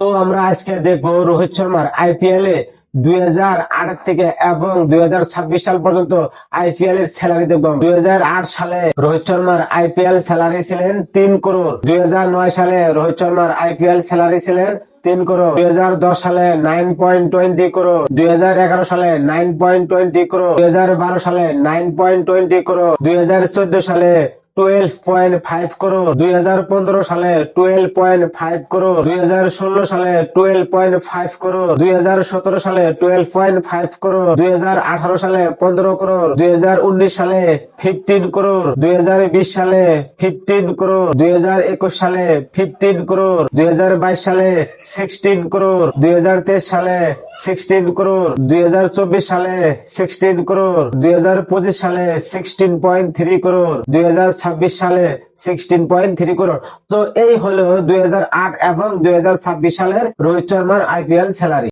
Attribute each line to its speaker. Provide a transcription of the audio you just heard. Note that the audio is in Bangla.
Speaker 1: তো আমরা আজকে দেখবো রোহিত শর্মার আইপিএল এ 2008 থেকে এবং 2026 সাল পর্যন্ত আইপিএল এর স্যালারি দেখবো। 2008 সালে রোহিত শর্মার আইপিএল স্যালারি ছিলেন 3 করোড়। 2009 সালে রোহিত শর্মার আইপিএল স্যালারি ছিলেন 3 করোড়। 2010 সালে 9.20 করোড়। 2011 সালে 9.20 করোড়। 2012 সালে 9.20 করোড়। 2014 সালে 12.5 করোড়। 2015 সালে 12.5 করোড়। 2016 সালে 12.5 করোড়। 2017 সালে 12.5 করোড়। 2018 সালে 15 করোড়। 2019 সালে 15 করোড়। 2020 সালে 15 করোড়। 2021 সালে 15 করোড়। 2022 সালে 16 করোড়। 2023 সালে 16 করোড়। 2024 সালে 16 করোড়। 2025 সালে 16.3 করোড়। 2026 সালে 16.3 করোড়। তো এই হলো 2008 এবং 2026 সালের রোহিত শর্মার আইপিএল স্যালারি।